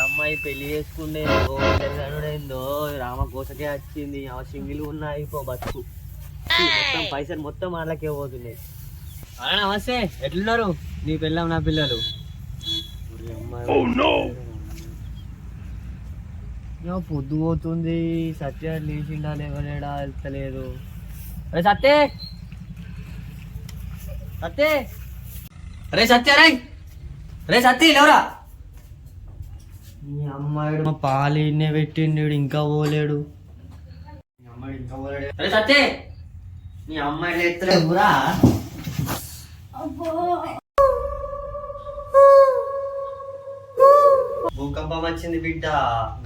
అమ్మాయి పెళ్లి చేసుకుండే ఏందో రామ కోసకే వచ్చింది. ఆ సింగిల్ ఉన్నాయి బతుకు మొత్తం పైసలు మొత్తం వాళ్ళకే పోతున్నాయి. నమస్తే, ఎట్లున్నారు నీ పిల్లం నా పిల్లలు? పొద్దు పోతుంది, సత్య లేచిండా లేవలేడా వెళ్తలేదు. అరే సత్తే, సత్తే, అరే సత్య, రే సత్య లేవరా. నీ అమ్మాయిడు మా పాలు ఇన్నే పెట్టిండు, ఇంకా పోలేడు. అరే సత్య, నీ అమ్మాయిలు ఎత్తలేవురా. భూకంపం వచ్చింది బిడ్డ,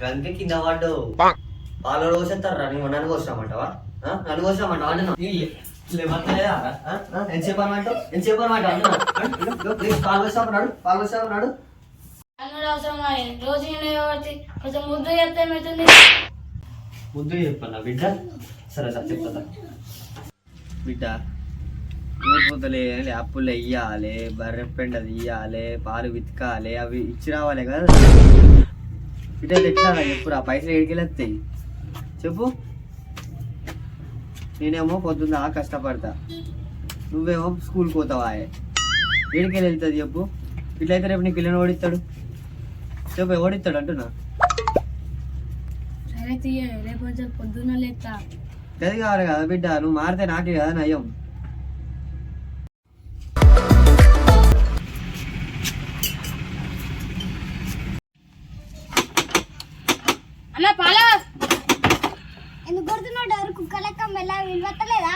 గంగ కింద పడ్డు. పాలు కోసేస్తారా? నన్ను కోసామంటావా? నన్ను కోసామంటావా? ఎంతసేపు అనమాట ఎంతసేపు అనమాట పాలు కోసామన్నాడు, పాలు కోసామన్నాడు. ముద్దు చెప్పన్నా బిడ్డ? సరే సార్ చెప్తా బిడ్డ. ఊరిపోతలే అప్పులు వెయ్యాలి, బర్రె పెండ తీయాలి, పాలు వితకాలి, అవి ఇచ్చి రావాలి కదా బిడ్డ. ఎట్లా చెప్పురా, పైసలు ఏడికెళ్ళి వస్తాయి చెప్పు. నేనేమో పొద్దున్న కష్టపడతా, నువ్వేమో స్కూల్కి పోతావా? ఏడికెళ్ళి వెళ్తుంది చెప్పు. ఇట్లయితే రేపు నీ పిల్లని ఓడిస్తాడు చెప్పు, ఓడిస్తాడు అంటున్నా. పొద్దున్న లేస్తా. గది కావాలి కదా బిడ్డ, నువ్వు మారితే నాకే కదా నయం. ఎందుకు కొడుతున్నాడు? ఎవరు కుక్క లెక్క మెల్ల విలువత్తలేదా?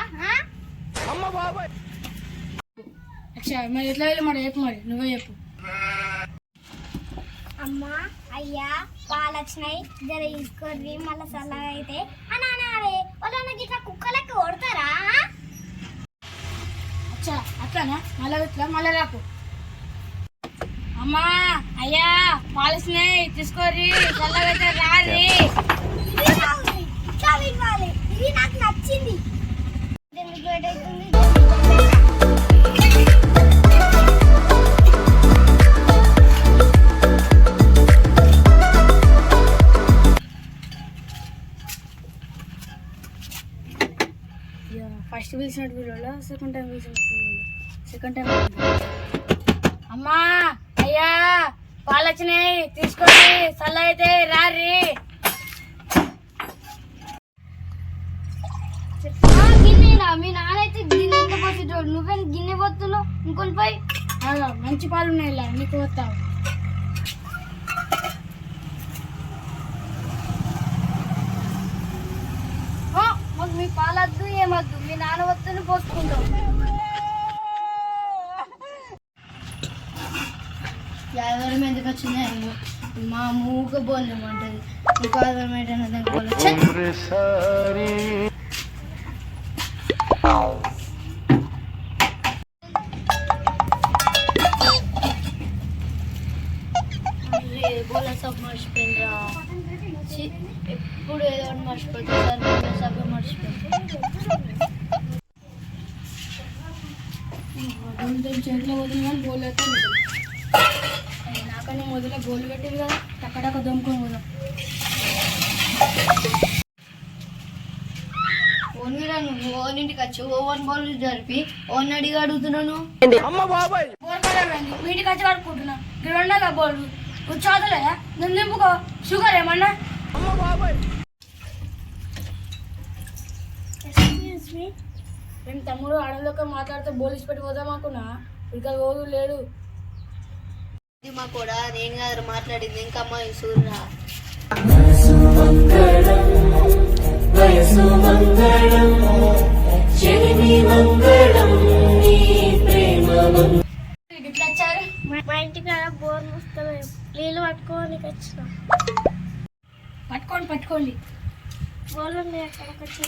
మరి ఎట్లా వెళ్ళి మాట చెప్పు, మరి నువ్వే చెప్పు. అమ్మా అయ్యా పాలు వచ్చినాయి, జర తీసుకోర్రి, మళ్ళీ చల్లగా అయితే అని అనాలి. వాళ్ళకి ఇట్లా కుక్క లెక్క కొడతారా? అచ్చా అట్లానా? మళ్ళీ ఇట్లా మళ్ళీ రాకు. అమ్మా అయ్యా పాలు వచ్చినాయి, తీసుకోర్రి, చల్లగా అయితే రారి. ఇది నాకు నచ్చింది. ఫస్ట్ పిలిచినట్టు వీళ్ళు, సెకండ్ టైం పిలిచినట్టు వీళ్ళు, సెకండ్ టైం. అమ్మా అయ్యా పాలు వచ్చినాయి, తీసుకోండి, చల్ల అయితే రారి. మీ నాన్నైతే గిన్నె ఎంత పోసేటోడు, నువ్వే గిన్నె పోతున్నావు. ఇంకొని పోయి మంచి పాలు ఉన్నాయి నీకు పోతావు. మాకు మీ పాలద్దు ఏమద్దు, మీ నాన్న వద్దను పోసుకుంటావు. యాదవరం ఎందుకు వచ్చింది? మా మూగ బోల్యం అంటది, ఇంకో ఆధారం ఏంటన్నా బోల సబ్ మర్చిపోయిందిరా. ఎప్పుడు ఏదో మర్చిపోతుంది సార్, బోల సబ్ మర్చిపోయింది. చెట్లు వదిలి కానీ బోల్ అయితే నాకన్నా మొదల బోల్ పెట్టింది కదా, టక్కడక్క దొమ్ముకొని పోదాం. ఓన్గా నువ్వు ఓనింటికి వచ్చి ఓవన్ బౌల్ జరిపి ఓన్ అడిగి అడుగుతున్నాను. వీటికి వచ్చి కడుక్కుంటున్నా, ఇక్కడ బోల్ కూర్చోదలేదా? నువ్వు నింపుకో, షుగర్ ఏమన్నా? మేము తమ్ముడు ఆడలోకి మాట్లాడితే బోలీస్ పెట్టి పోదాం అనుకున్నా, ఇక్కడ ఓదు లేడు. మా కూడా నేను కాదు మాట్లాడింది, ఇంకా అమ్మ సూర్యరా. ఇట్లా వచ్చారు మా ఇంటికి బోర్ వస్తాయి, నీళ్ళు పట్టుకోనికి వచ్చిన. పట్టుకోండి పట్టుకోండి, బోర్లు ఉన్నాయి అక్కడికి వచ్చి.